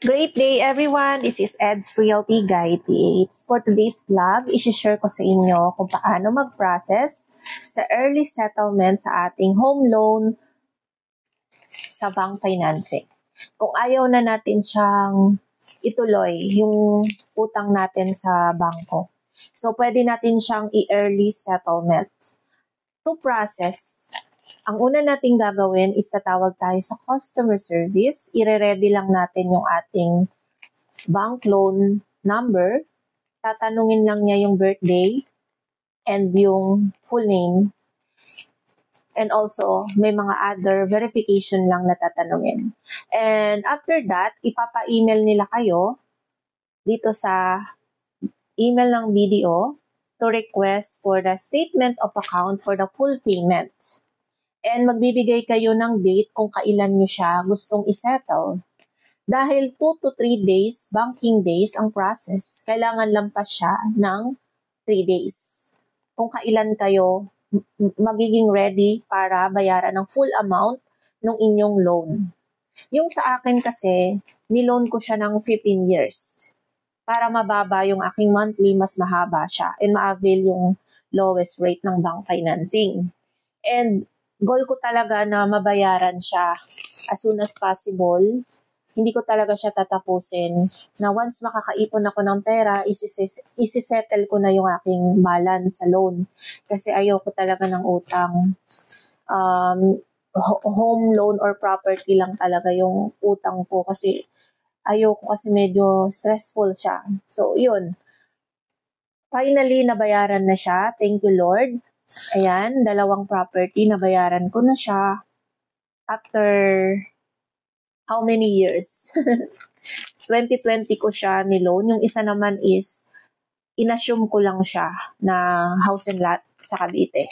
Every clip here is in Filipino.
Great day everyone! This is Ed's Realty Guide PH. For today's vlog, isi-share ko sa inyo kung paano mag-process sa early settlement sa ating home loan sa bank financing. Kung ayaw na natin siyang ituloy yung utang natin sa bangko. So, pwede natin siyang i-early settlement. To process, ang una nating gagawin is tatawag tayo sa customer service. Ire-ready lang natin yung ating bank loan number. Tatanungin lang niya yung birthday and yung full name. And also, may mga other verification lang na tatanungin. And after that, ipapa-email nila kayo dito sa email ng BDO to request for the statement of account for the full payment. And magbibigay kayo ng date kung kailan nyo siya gustong isettle. Dahil 2 to 3 days, banking days ang process, kailangan lang pa siya ng 3 days. Kung kailan kayo magiging ready para bayaran ng full amount ng inyong loan. Yung sa akin kasi, niloan ko siya ng 15 years. Para mababa yung aking monthly, mas mahaba siya and ma-avail yung lowest rate ng bank financing. And goal ko talaga na mabayaran siya as soon as possible. Hindi ko talaga siya tatapusin na once makakaipon ako ng pera, isisettle ko na yung aking balance sa loan. Kasi ayaw ko talaga ng utang. Home loan or property lang talaga yung utang ko kasi ayaw ko kasi medyo stressful siya. So, yun. Finally, nabayaran na siya. Thank you, Lord. Ayan, 2 property, nabayaran ko na siya after how many years? 2020 ko siya niloan. Yung isa naman is, inassume ko lang siya na house and lot sa Cavite.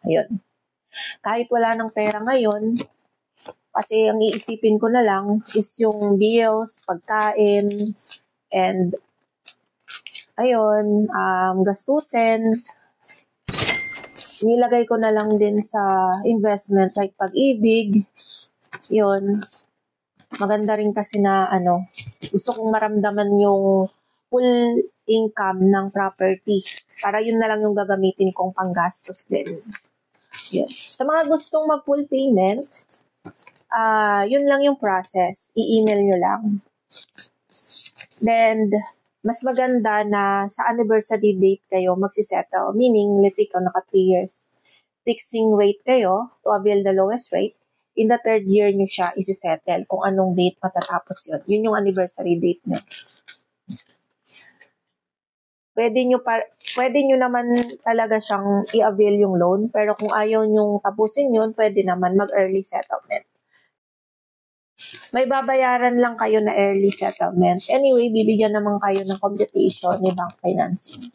Ayun. Kahit wala ng pera ngayon, kasi ang iisipin ko na lang is yung bills, pagkain, and ayun, gastusin. Nilagay ko na lang din sa investment like Pag-ibig. Yun. Maganda rin kasi na gusto kong maramdaman yung full income ng property. Para yun na lang yung gagamitin kong panggastos din. Yun. Sa mga gustong mag-full payment, yun lang yung process. I-email nyo lang. Then, mas maganda na sa anniversary date kayo magsisettle. Meaning, let's say kung naka 3 years, fixing rate kayo to avail the lowest rate. In the 3rd year nyo siya isisettle kung anong date matatapos yun. Yun yung anniversary date nyo. Pwede nyo naman talaga siyang i-avail yung loan, pero kung ayaw nyong tapusin yun, pwede naman mag-early settlement. May babayaran lang kayo na early settlement. Anyway, bibigyan naman kayo ng computation ni bank financing.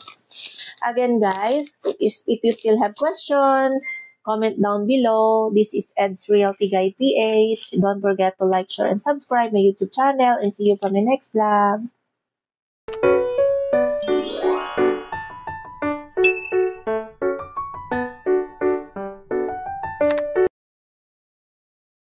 Again guys, if you still have question, comment down below. This is Ed's Realty Guide PH. Don't forget to like, share, and subscribe my YouTube channel, and see you for the next vlog.